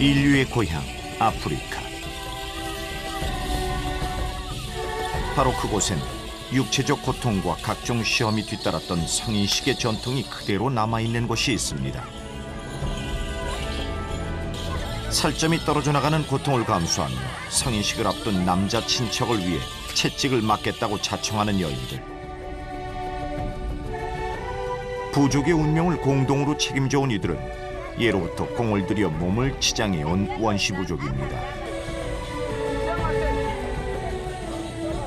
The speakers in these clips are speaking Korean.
인류의 고향 아프리카. 바로 그곳엔 육체적 고통과 각종 시험이 뒤따랐던 성인식의 전통이 그대로 남아있는 곳이 있습니다. 살점이 떨어져 나가는 고통을 감수하며 성인식을 앞둔 남자 친척을 위해 채찍을 맞겠다고 자청하는 여인들. 부족의 운명을 공동으로 책임져온 이들은 예로부터 공을 들여 몸을 치장해온 원시부족입니다.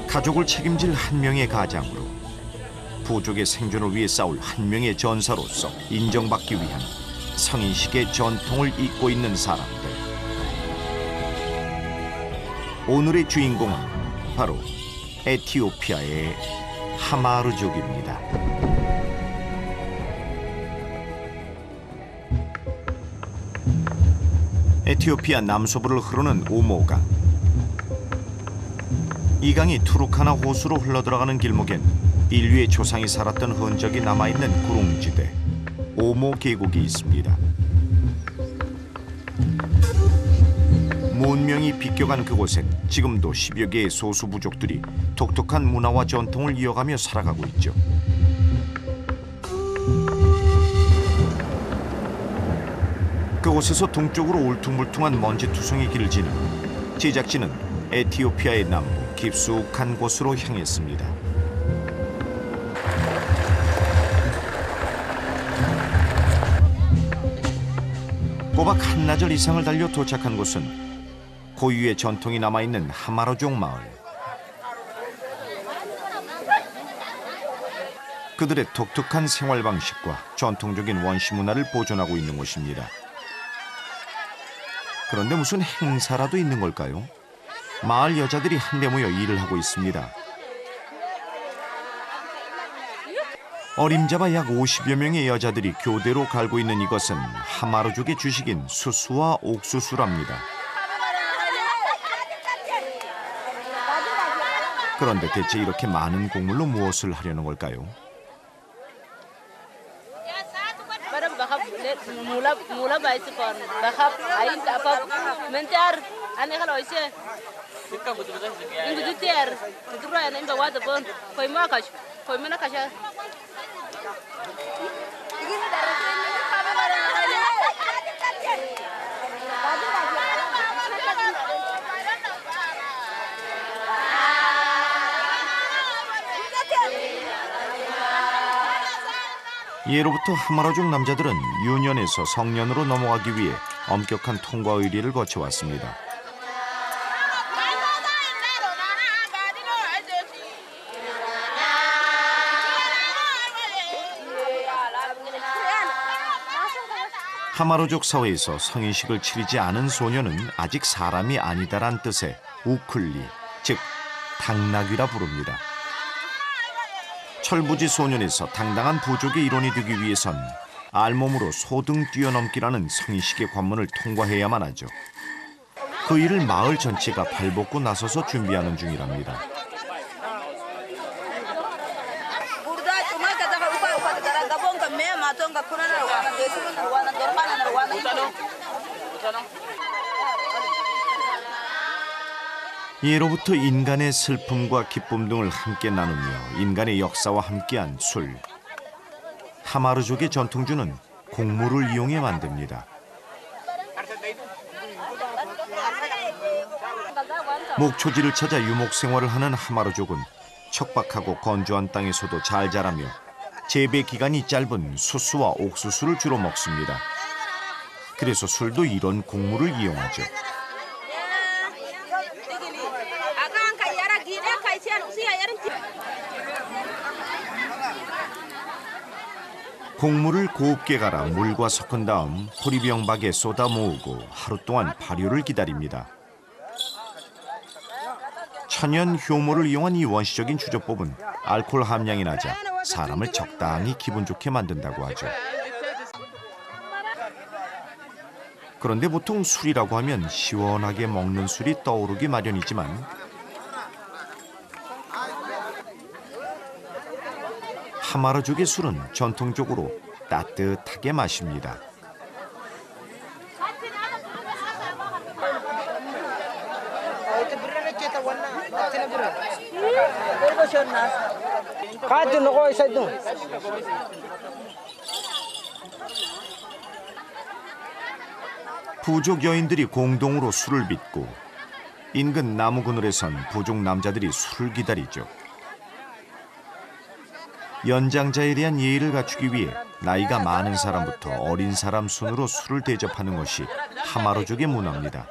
가족을 책임질 한 명의 가장으로 부족의 생존을 위해 싸울 한 명의 전사로서 인정받기 위한 성인식의 전통을 잇고 있는 사람들. 오늘의 주인공은 바로 에티오피아의 하마르족입니다. 에티오피아 남서부를 흐르는 오모강. 이 강이 투르카나 호수로 흘러들어가는 길목엔 인류의 조상이 살았던 흔적이 남아있는 구릉지대 오모 계곡이 있습니다. 문명이 비껴간 그곳엔 지금도 10여 개의 소수 부족들이 독특한 문화와 전통을 이어가며 살아가고 있죠. 그곳에서 동쪽으로 울퉁불퉁한 먼지투성이 길을 지나 제작진은 에티오피아의 남부 깊숙한 곳으로 향했습니다. 꼬박 한나절 이상을 달려 도착한 곳은 고유의 전통이 남아있는 하마르족 마을. 그들의 독특한 생활 방식과 전통적인 원시 문화를 보존하고 있는 곳입니다. 그런데 무슨 행사라도 있는 걸까요? 마을 여자들이 한데 모여 일을 하고 있습니다. 어림잡아 약 50여 명의 여자들이 교대로 갈고 있는 이것은 하마르족의 주식인 수수와 옥수수랍니다. 그런데 대체 이렇게 많은 곡물로 무엇을 하려는 걸까요? 예로부터 하마르족 남자들은 유년에서 성년으로 넘어가기 위해 엄격한 통과 의례를 거쳐왔습니다. 하마르족 사회에서 성인식을 치르지 않은 소녀는 아직 사람이 아니다란 뜻의 우클리, 즉 당나귀라 부릅니다. 철부지 소년에서 당당한 부족의 일원이 되기 위해선 알몸으로 소등 뛰어넘기라는 성인식의 관문을 통과해야만 하죠. 그 일을 마을 전체가 발벗고 나서서 준비하는 중이랍니다. 예로부터 인간의 슬픔과 기쁨 등을 함께 나누며 인간의 역사와 함께한 술. 하마르족의 전통주는 곡물을 이용해 만듭니다. 목초지를 찾아 유목 생활을 하는 하마르족은 척박하고 건조한 땅에서도 잘 자라며 재배 기간이 짧은 수수와 옥수수를 주로 먹습니다. 그래서 술도 이런 곡물을 이용하죠. 곡물을 곱게 갈아 물과 섞은 다음 호리병박에 쏟아 모으고 하루 동안 발효를 기다립니다. 천연 효모를 이용한 이 원시적인 주조법은 알코올 함량이 낮아 사람을 적당히 기분 좋게 만든다고 하죠. 그런데 보통 술이라고 하면 시원하게 먹는 술이 떠오르기 마련이지만 하마르족의 술은 전통적으로 따뜻하게 마십니다. 부족 여인들이 공동으로 술을 빚고 인근 나무 그늘에선 부족 남자들이 술을 기다리죠. 연장자에 대한 예의를 갖추기 위해 나이가 많은 사람부터 어린 사람 순으로 술을 대접하는 것이 하마로족의 문화입니다.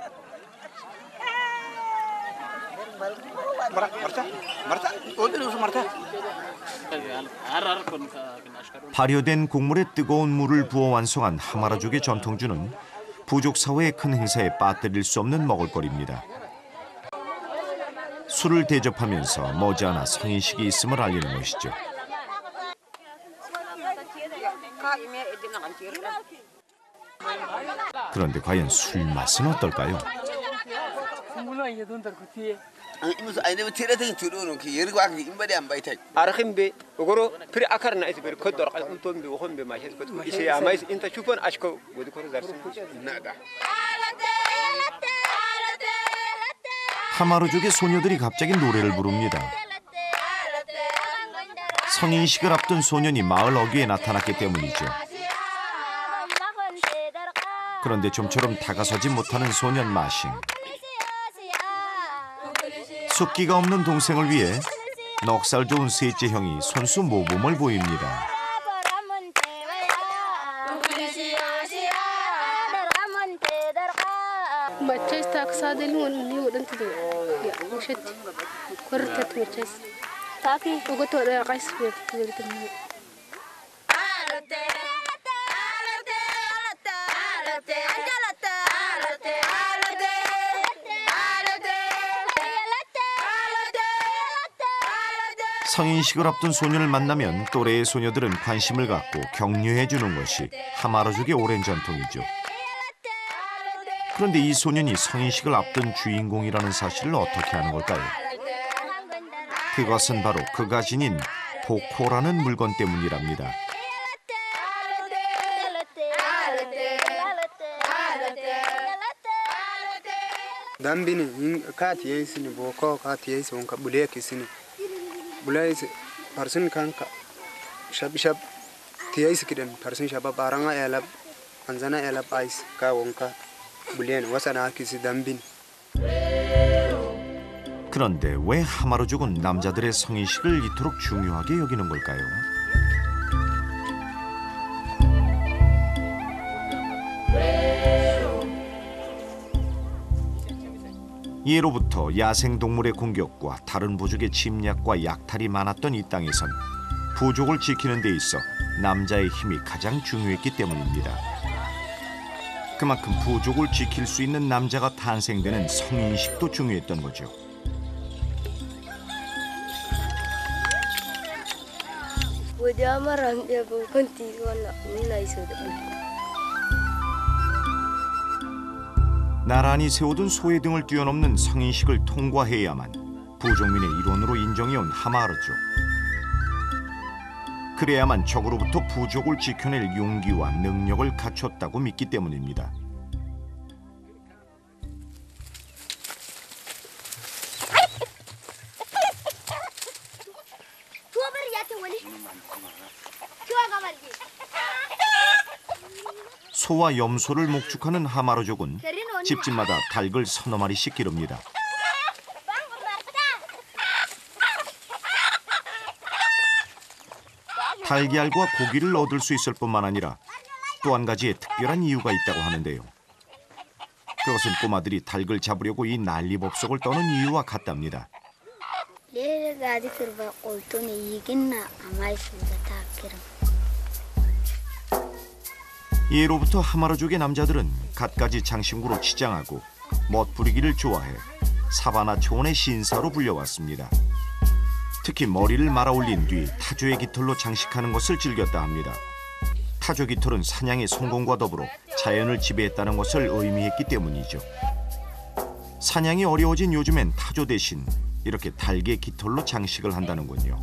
발효된 곡물에 뜨거운 물을 부어 완성한 하마라족의 전통주는 부족 사회의 큰 행사에 빠뜨릴 수 없는 먹을거리입니다. 술을 대접하면서 머지않아 성인식이 있음을 알리는 것이죠. 그런데 과연 술 맛은 어떨까요? 하마루족의 소녀들이 갑자기 노래를 부릅니다. 성인식을 앞둔 소년이 마을 어귀에 나타났기 때문이죠. 그런데 좀처럼 다가서지 못하는 소년 마싱. 숙기가 없는 동생을 위해 넉살 좋은 셋째 형이 손수 모범을 보입니다. 성인식을 앞둔 소년을 만나면 또래의 소녀들은 관심을 갖고 격려해 주는 것이 하마루족의 오랜 전통이죠. 그런데 이 소년이 성인식을 앞둔 주인공이라는 사실을 어떻게 아는 걸까요? 그것은 바로 그가 지닌 보코라는 물건 때문이랍니다. 담비는 카티에스니 보코 카티에스 온카 블레키스니 블레이스 파르슨 칸카 샵샵 티에스 키든 파르슨 샤바 바랑아 엘랍 안자나 엘랍 아이스 카 온카 블레는 와사나 키스 담빈. 그런데 왜 하마루족은 남자들의 성인식을 이토록 중요하게 여기는 걸까요? 예로부터 야생동물의 공격과 다른 부족의 침략과 약탈이 많았던 이 땅에선 부족을 지키는 데 있어 남자의 힘이 가장 중요했기 때문입니다. 그만큼 부족을 지킬 수 있는 남자가 탄생되는 성인식도 중요했던 거죠. 나란히 세워둔 소의 등을 뛰어넘는 성인식을 통과해야만 부족민의 일원으로 인정해온 하마루족. 그래야만 적으로부터 부족을 지켜낼 용기와 능력을 갖췄다고 믿기 때문입니다. 소와 염소를 목축하는 하마루족은 집집마다 닭을 서너 마리씩 기릅니다. 달걀과 고기를 얻을 수 있을 뿐만 아니라 또 한 가지의 특별한 이유가 있다고 하는데요. 그것은 꼬마들이 닭을 잡으려고 이 난리법석을 떠는 이유와 같답니다. 예로부터 하마루족의 남자들은 갖가지 장신구로 치장하고 멋부리기를 좋아해 사바나 초원의 신사로 불려왔습니다. 특히 머리를 말아 올린 뒤 타조의 깃털로 장식하는 것을 즐겼다 합니다. 타조 깃털은 사냥의 성공과 더불어 자연을 지배했다는 것을 의미했기 때문이죠. 사냥이 어려워진 요즘엔 타조 대신 이렇게 닭의 깃털로 장식을 한다는군요.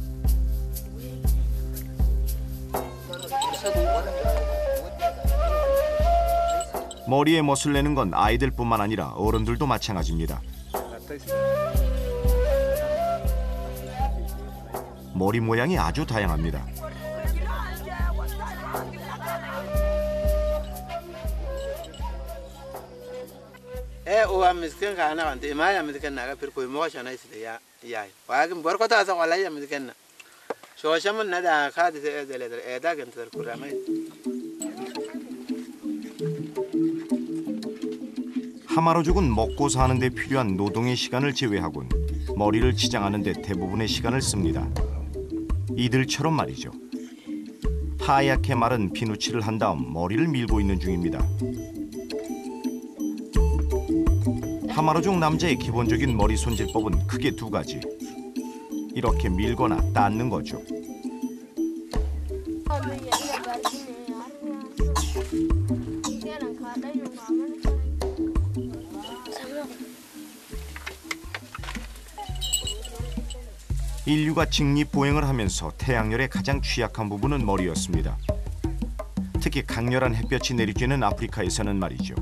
머리에 멋을 내는 건 아이들뿐만 아니라 어른들도 마찬가지입니다. 머리 모양이 아주 다양합니다. 오와 miskin kana wante imaya miskin naga pirko mo shana isi ya yayi wagin barko ta sa wallahi miskin na so shamun na da ka da zele da gan tar kuramai 하마로족은 먹고 사는 데 필요한 노동의 시간을 제외하곤 머리를 치장하는 데 대부분의 시간을 씁니다. 이들처럼 말이죠. 하얗게 마른 비누칠을 한 다음 머리를 밀고 있는 중입니다. 하마로족 남자의 기본적인 머리 손질법은 크게 두 가지. 이렇게 밀거나 닦는 거죠. 인류가 직립보행을 하면서 태양열에 가장 취약한 부분은 머리였습니다. 특히 강렬한 햇볕이 내리쬐는 아프리카에서는 말이죠.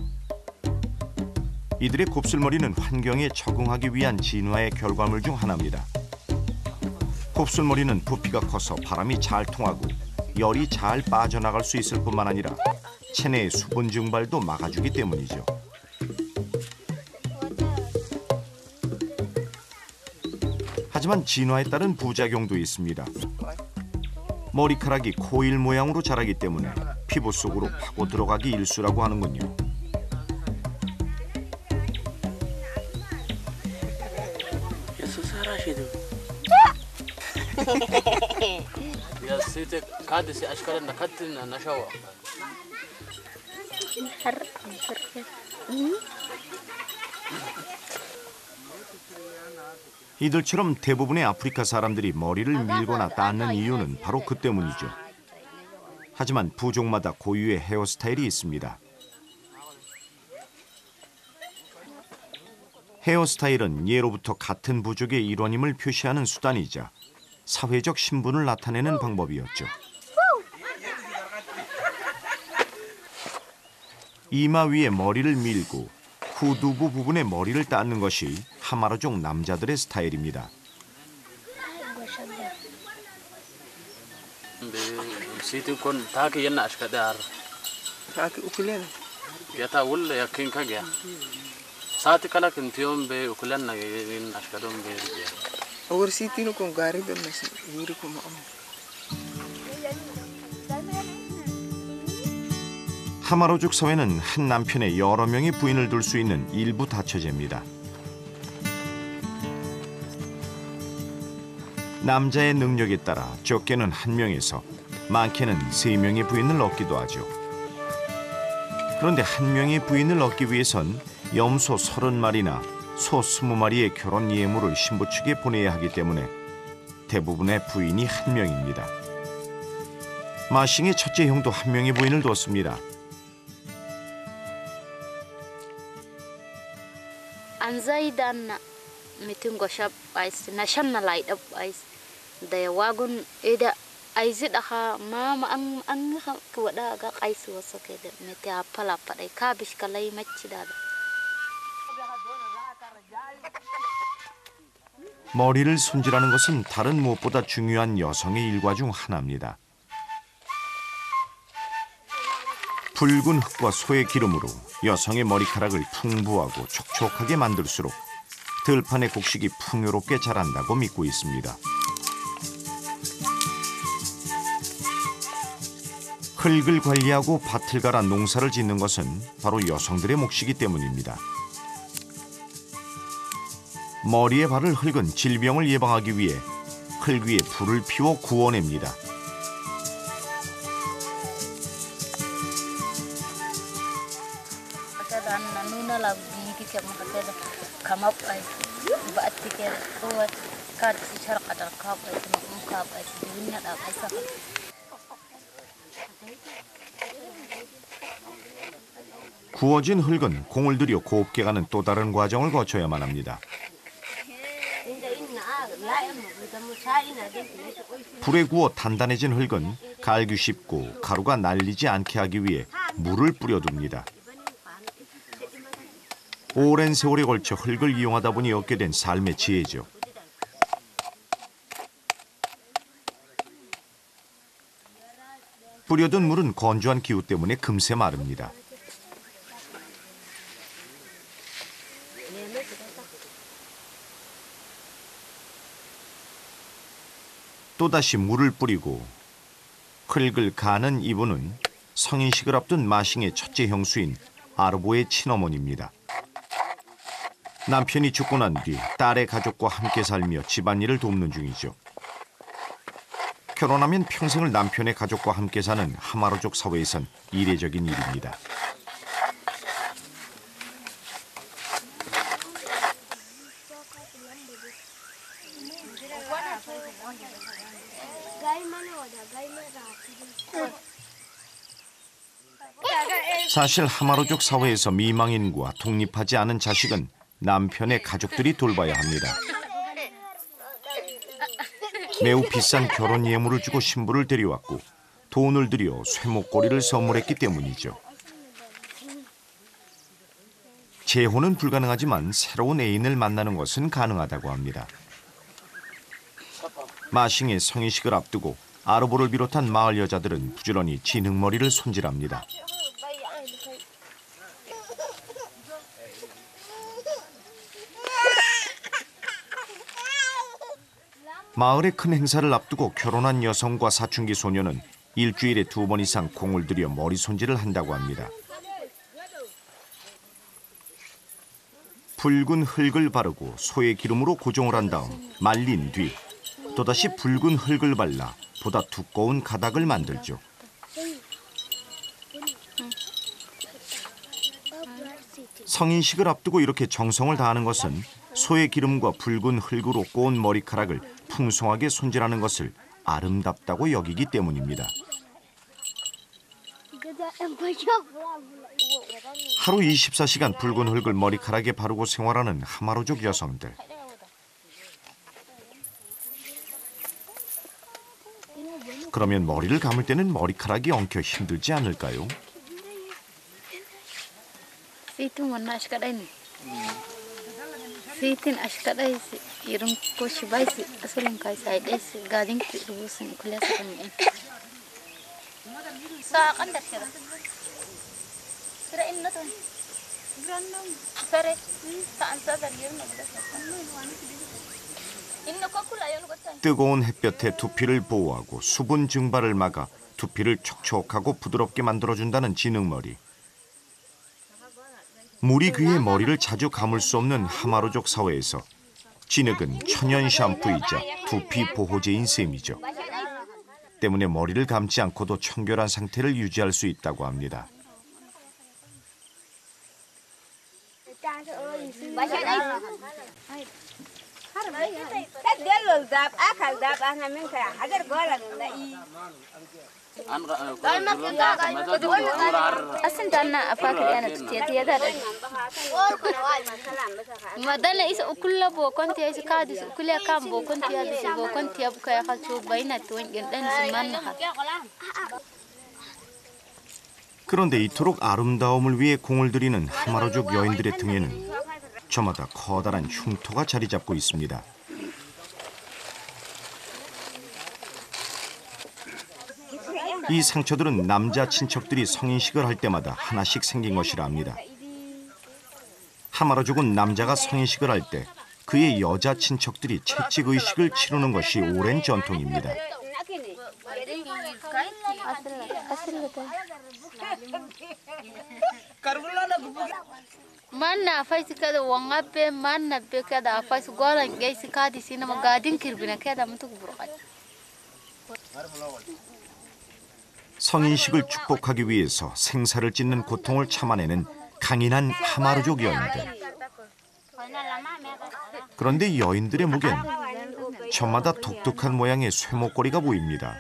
이들의 곱슬머리는 환경에 적응하기 위한 진화의 결과물 중 하나입니다. 곱슬머리는 부피가 커서 바람이 잘 통하고 열이 잘 빠져나갈 수 있을 뿐만 아니라 체내의 수분 증발도 막아주기 때문이죠. 하지만 진화에 따른 부작용도 있습니다. 머리카락이 코일 모양으로 자라기 때문에 피부 속으로 파고 들어가기 일쑤라고 하는군요. 이들처럼 대부분의 아프리카 사람들이 머리를 밀거나 닦는 이유는 바로 그 때문이죠. 하지만 부족마다 고유의 헤어스타일이 있습니다. 헤어스타일은 예로부터 같은 부족의 일원임을 표시하는 수단이자 사회적 신분을 나타내는 방법이었죠. 이마 위에 머리를 밀고 후두부 부분에 머리를 닦는 것이 하마로족 남자들의 스타일입니다. 하마로족 사회는 한 남편에 여러 명의 부인을 둘 수 있는 일부 다처제입니다. 남자의 능력에 따라 적게는 한 명에서 많게는 3명의 부인을 얻기도 하죠. 그런데 한 명의 부인을 얻기 위해선 염소 30마리나 소 20마리의 결혼 예물을 신부 측에 보내야 하기 때문에 대부분의 부인이 한 명입니다. 마싱의 첫째 형도 한 명의 부인을 뒀습니다. anzaidan mitin goshab ais national light up ais da wagun ida aizi daha mama an kuwada ga kaisu wasoke da meti apala pada kabish kalai machida. 머리를 손질하는 것은 다른 무엇보다 중요한 여성의 일과 중 하나입니다. 붉은 흙과 소의 기름으로 여성의 머리카락을 풍부하고 촉촉하게 만들수록 들판의 곡식이 풍요롭게 자란다고 믿고 있습니다. 흙을 관리하고 밭을 갈아 농사를 짓는 것은 바로 여성들의 몫이기 때문입니다. 머리에 바를 흙은 질병을 예방하기 위해 흙 위에 불을 피워 구워냅니다. 구워진 흙은 공을 들여 곱게 가는 또 다른 과정을 거쳐야만 합니다. 불에 구워 단단해진 흙은 갈기 쉽고 가루가 날리지 않게 하기 위해 물을 뿌려둡니다. 오랜 세월에 걸쳐 흙을 이용하다 보니 얻게 된 삶의 지혜죠. 뿌려둔 물은 건조한 기후 때문에 금세 마릅니다. 또다시 물을 뿌리고 흙을 가는 이분은 성인식을 앞둔 마싱의 첫째 형수인 아르보의 친어머니입니다. 남편이 죽고 난 뒤 딸의 가족과 함께 살며 집안일을 돕는 중이죠. 결혼하면 평생을 남편의 가족과 함께 사는 하마로족 사회에선 이례적인 일입니다. 사실 하마로족 사회에서 미망인과 독립하지 않은 자식은 남편의 가족들이 돌봐야 합니다. 매우 비싼 결혼 예물을 주고 신부를 데려왔고 돈을 들여 쇠목걸이를 선물했기 때문이죠. 재혼은 불가능하지만 새로운 애인을 만나는 것은 가능하다고 합니다. 마싱의 성인식을 앞두고 아르보를 비롯한 마을 여자들은 부지런히 진흙머리를 손질합니다. 마을의 큰 행사를 앞두고 결혼한 여성과 사춘기 소녀는 일주일에 2번 이상 공을 들여 머리 손질을 한다고 합니다. 붉은 흙을 바르고 소의 기름으로 고정을 한 다음 말린 뒤 또다시 붉은 흙을 발라 보다 두꺼운 가닥을 만들죠. 성인식을 앞두고 이렇게 정성을 다하는 것은 소의 기름과 붉은 흙으로 꼬은 머리카락을 풍성하게 손질하는 것을 아름답다고 여기기 때문입니다. 하루 24시간 붉은 흙을 머리카락에 바르고 생활하는 하마로족 여성들. 그러면 머리를 감을 때는 머리카락이 엉켜 힘들지 않을까요? Fitin ashkadai irum ko shibai asalin kai sai des gading rubusin kuliah sakami. Sa kan dak sira. Sira inna to. Grandom. Sare sa ansa dar yir na bada. Inna ko kula yon gotai. 뜨거운 햇볕에 두피를 보호하고 수분 증발을 막아 두피를 촉촉하고 부드럽게 만들어준다는 진흙머리. 물이 귀해 머리를 자주 감을 수 없는 하마로족 사회에서 진흙은 천연 샴푸이자 두피 보호제인 셈이죠. 때문에 머리를 감지 않고도 청결한 상태를 유지할 수 있다고 합니다. Asin tanna apa kalian itu tiada. Madana is ukulla bokon tiada sekadis ukulla kam bokon tiada bokon tiada kaya kalcu baina tuan gendan semanha. 그런데 이토록 아름다움을 위해 공을 들이는 하마로족 여인들의 등에는 저마다 커다란 흉터가 자리 잡고 있습니다. 이 상처들은 남자 친척들이 성인식을 할 때마다 하나씩 생긴 것이라 합니다. 하마로족은 남자가 성인식을 할 때 그의 여자 친척들이 채찍의식을 치르는 것이 오랜 전통입니다. Mana faz cada wangape mana pe cada faz gola ngai sikadi sina magadin kirbina kada mutu burqat. 성인식을 축복하기 위해서 생사를 찢는 고통을 참아내는 강인한 하마로족 여인들. 그런데 여인들의 목엔 저마다 독특한 모양의 쇠목걸이가 보입니다.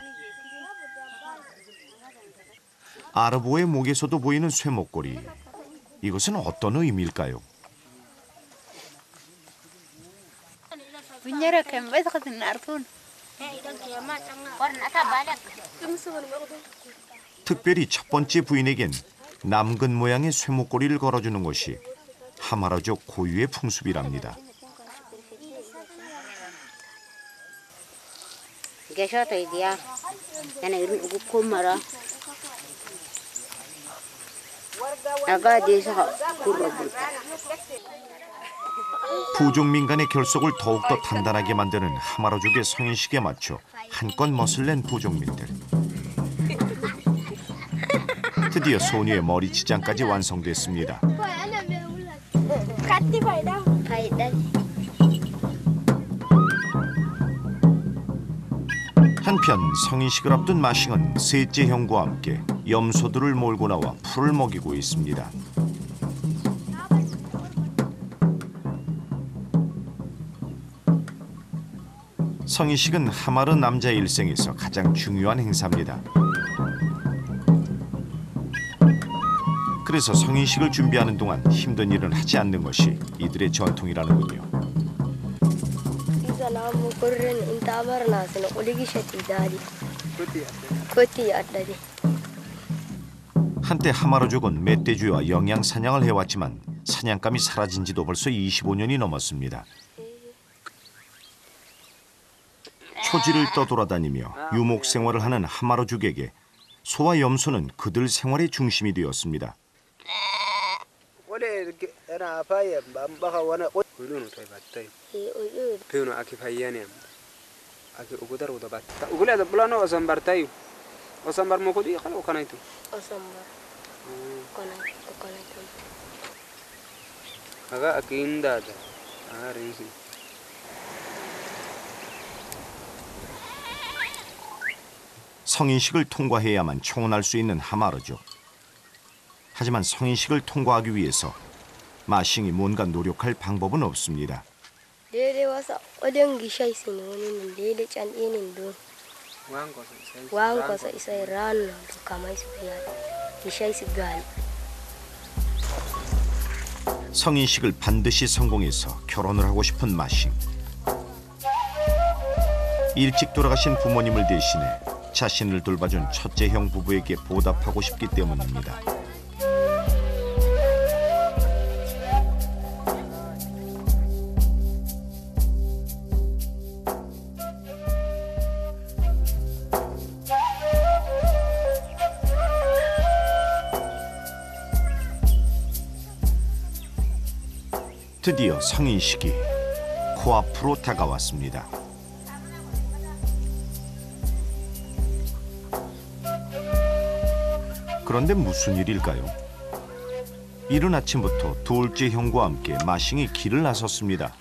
아르보의 목에서도 보이는 쇠목걸이. 이것은 어떤 의미일까요? 특별히 첫 번째 부인에겐 남근 모양의 쇠목걸이를 걸어주는 것이 하마로족 고유의 풍습이랍니다. Aga desa kurabulta. 부족 민간의 결속을 더욱더 단단하게 만드는 하마로족의 성인식에 맞춰 한껏 멋을 낸 부족민들. 드디어 소녀의 머리 치장까지 완성됐습니다. 한편 성인식을 앞둔 마싱은 셋째 형과 함께 염소들을 몰고 나와 풀을 먹이고 있습니다. 성인식은 하마르 남자의 일생에서 가장 중요한 행사입니다. 그래서 성인식을 준비하는 동안 힘든 일은 하지 않는 것이 이들의 전통이라는군요. 한때 하마로족은 멧돼지와 영양 사냥을 해왔지만 사냥감이 사라진 지도 벌써 25년이 넘었습니다. 초지를 떠돌아다니며 유목 생활을 하는 하마로족에게 소와 염소는 그들 생활의 중심이 되었습니다. 성인식을 통과해야만 청혼할 수 있는 하마로족. 하지만 성인식을 통과하기 위해서 마싱이 뭔가 노력할 방법은 없습니다. 성인식을 반드시 성공해서 결혼을 하고 싶은 마싱. 일찍 돌아가신 부모님을 대신해 자신을 돌봐준 첫째 형 부부에게 보답하고 싶기 때문입니다. 드디어 성인식이 코앞으로 다가왔습니다. 그런데 무슨 일일까요? 이른 아침부터 둘째 형과 함께 마싱이 길을 나섰습니다.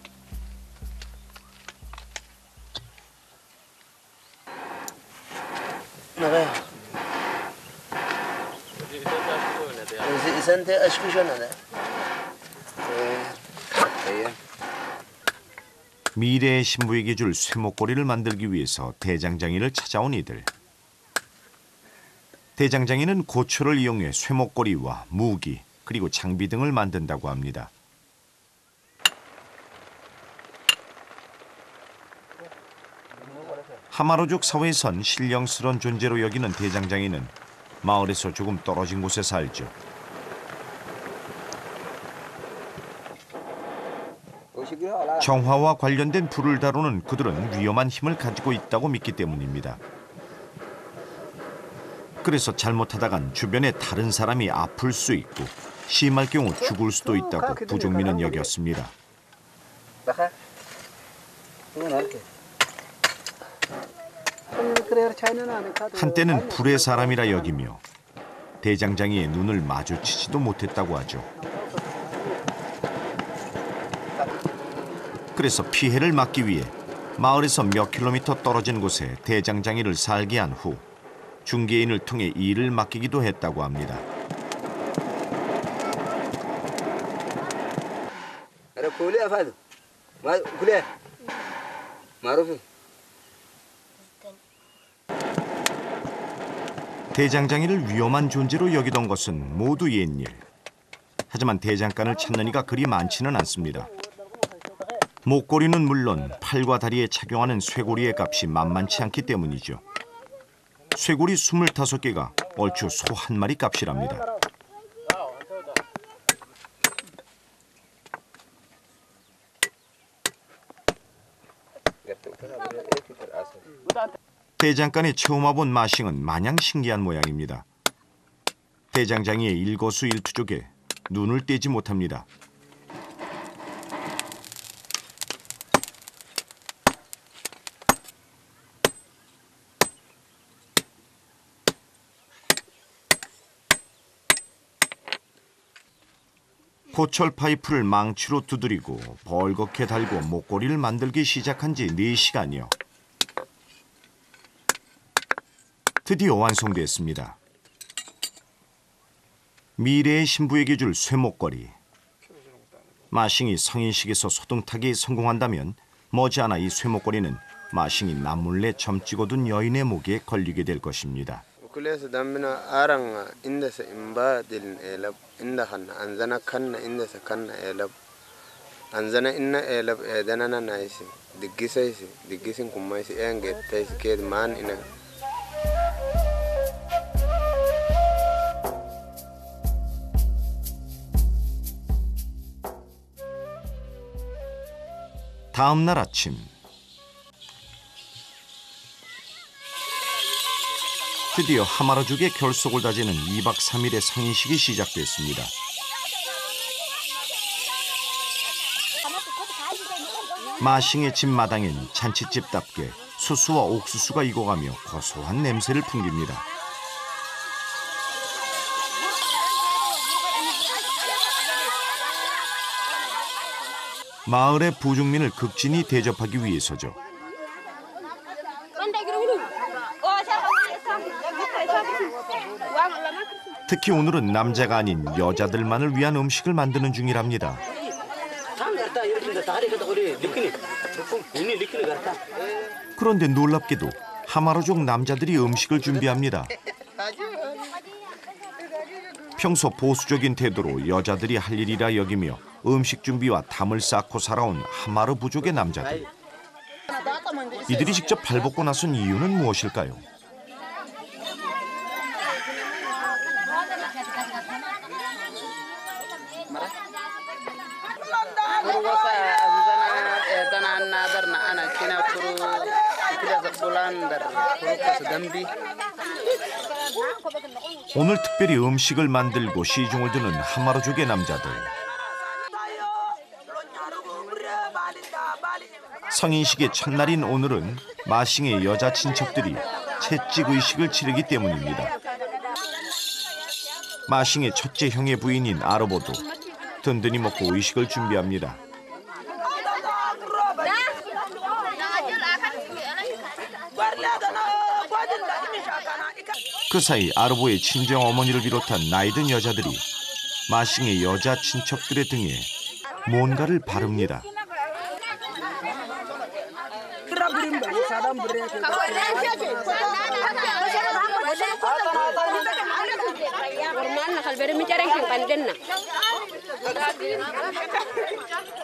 미래의 신부에게 줄 쇠목걸이를 만들기 위해서 대장장이를 찾아온 이들. 대장장이는 고초를 이용해 쇠목걸이와 무기 그리고 장비 등을 만든다고 합니다. 하마로족 사회에선 신령스러운 존재로 여기는 대장장이는 마을에서 조금 떨어진 곳에 살죠. 정화와 관련된 불을 다루는 그들은 위험한 힘을 가지고 있다고 믿기 때문입니다. 그래서 잘못하다간 주변에 다른 사람이 아플 수 있고 심할 경우 죽을 수도 있다고 부족민은 여겼습니다. 한때는 불의 사람이라 여기며 대장장이의 눈을 마주치지도 못했다고 하죠. 그래서 피해를 막기 위해 마을에서 몇 킬로미터 떨어진 곳에 대장장이를 살게 한 후 중개인을 통해 일을 맡기기도 했다고 합니다. 대장장이를 위험한 존재로 여기던 것은 모두 옛일. 하지만 대장간을 찾는 이가 그리 많지는 않습니다. 목걸이는 물론 팔과 다리에 착용하는 쇠고리의 값이 만만치 않기 때문이죠. 쇠고리 25개가 얼추 소 한 마리 값이랍니다. 대장간에 처음 와본 마싱은 마냥 신기한 모양입니다. 대장장이의 일거수일투족에 눈을 떼지 못합니다. 고철 파이프를 망치로 두드리고 벌겋게 달고 목걸이를 만들기 시작한 지 4시간여. 드디어 완성됐습니다. 미래의 신부에게 줄 쇠목걸이. 마싱이 성인식에서 소등타기에 성공한다면 머지않아 이 쇠목걸이는 마싱이 남몰래 점 찍어둔 여인의 목에 걸리게 될 것입니다. Kuleesa dambina aranga indasa imba dilin elab inda hanna anzana kanna indasa kanna elab anzana inna elab edanana naisi diggisaisi diggisin kummaisi enge taisi ked man ina 다음 날 아침 드디어 하마라족의 결속을 다지는 2박 3일의 성인식이 시작됐습니다. 마싱의 집 마당엔 잔칫집답게 수수와 옥수수가 익어가며 고소한 냄새를 풍깁니다. 마을의 부중민을 극진히 대접하기 위해서죠. 특히 오늘은 남자가 아닌 여자들만을 위한 음식을 만드는 중이랍니다. 그런데 놀랍게도 하마라족 남자들이 음식을 준비합니다. 평소 보수적인 태도로 여자들이 할 일이라 여기며 음식 준비와 담을 쌓고 살아온 하마르 부족의 남자들. 이들이 직접 발벗고 나선 이유는 무엇일까요? 오늘 특별히 음식을 만들고 시중을 드는 하마라족의 남자들. 성인식의 첫날인 오늘은 마싱의 여자 친척들이 채찍 의식을 치르기 때문입니다. 마싱의 첫째 형의 부인인 아르보도 든든히 먹고 의식을 준비합니다. 그 사이 아르보의 친정어머니를 비롯한 나이든 여자들이 마싱의 여자 친척들의 등에 뭔가를 바릅니다.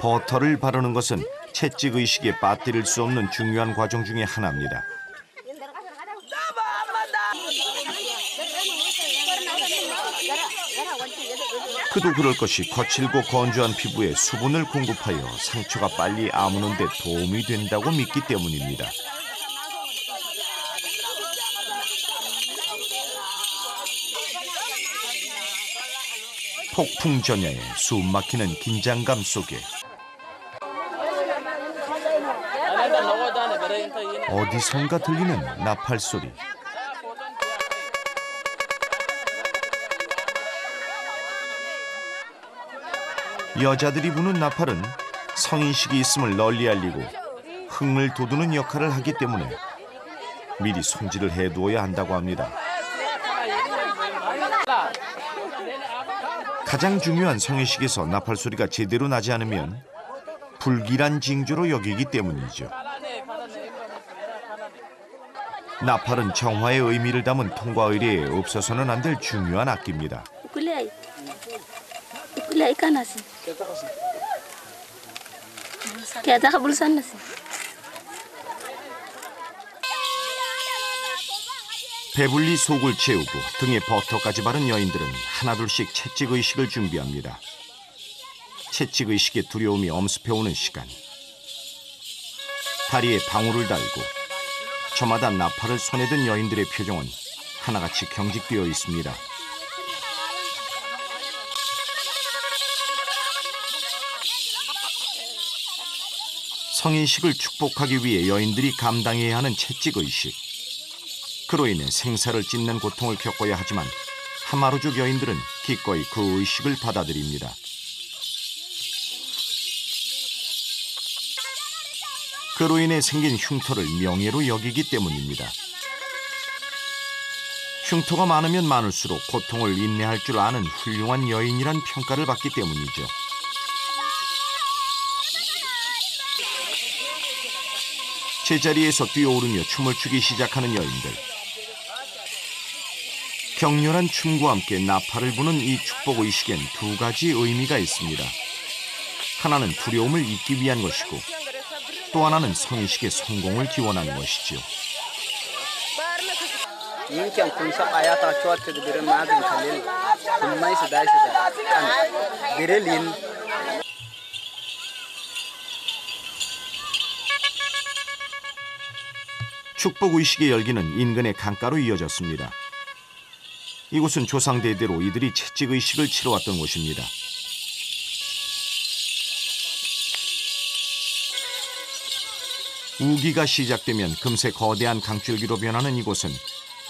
버터를 바르는 것은 채찍 의식에 빠뜨릴 수 없는 중요한 과정 중에 하나입니다. 그도 그럴 것이 거칠고 건조한 피부에 수분을 공급하여 상처가 빨리 아무는 데 도움이 된다고 믿기 때문입니다. 폭풍 전야에 숨막히는 긴장감 속에 어디선가 들리는 나팔 소리. 여자들이 부는 나팔은 성인식이 있음을 널리 알리고 흥을 돋우는 역할을 하기 때문에 미리 손질을 해두어야 한다고 합니다. 가장 중요한 성인식에서 나팔 소리가 제대로 나지 않으면 불길한 징조로 여기기 때문이죠. 나팔은 정화의 의미를 담은 통과 의례에 없어서는 안 될 중요한 악기입니다. 배불리 속을 채우고 등에 버터까지 바른 여인들은 하나둘씩 채찍 의식을 준비합니다. 채찍 의식의 두려움이 엄습해오는 시간. 다리에 방울을 달고 저마다 나팔을 손에 든 여인들의 표정은 하나같이 경직되어 있습니다. 성인식을 축복하기 위해 여인들이 감당해야 하는 채찍의식. 그로 인해 생사를 찢는 고통을 겪어야 하지만 하마루족 여인들은 기꺼이 그 의식을 받아들입니다. 그로 인해 생긴 흉터를 명예로 여기기 때문입니다. 흉터가 많으면 많을수록 고통을 인내할 줄 아는 훌륭한 여인이란 평가를 받기 때문이죠. 제자리에서 뛰어오르며 춤을 추기 시작하는 여인들. 격렬한 춤과 함께 나팔을 부는 이 축복의식엔 두 가지 의미가 있습니다. 하나는 두려움을 잊기 위한 것이고 또 하나는 성인식의 성공을 기원하는 것이지요. 축복의식의 열기는 인근의 강가로 이어졌습니다. 이곳은 조상대대로 이들이 채찍의식을 치러왔던 곳입니다. 우기가 시작되면 금세 거대한 강줄기로 변하는 이곳은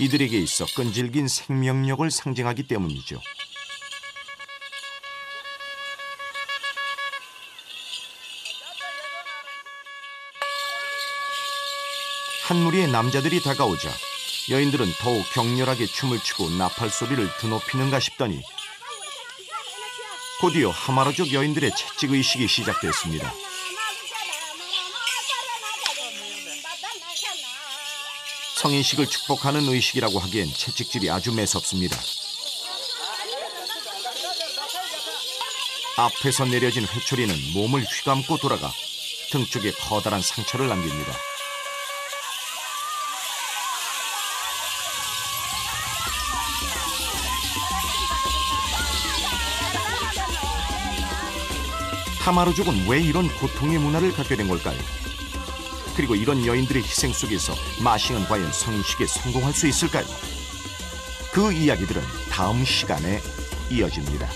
이들에게 있어 끈질긴 생명력을 상징하기 때문이죠. 한 무리의 남자들이 다가오자 여인들은 더욱 격렬하게 춤을 추고 나팔 소리를 드높이는가 싶더니 곧이어 하마루족 여인들의 채찍의식이 시작됐습니다. 성인식을 축복하는 의식이라고 하기엔 채찍질이 아주 매섭습니다. 앞에서 내려진 회초리는 몸을 휘감고 돌아가 등 쪽에 커다란 상처를 남깁니다. 하마루족은 왜 이런 고통의 문화를 갖게 된 걸까요? 그리고 이런 여인들의 희생 속에서 마싱은 과연 성인식에 성공할 수 있을까요? 그 이야기들은 다음 시간에 이어집니다.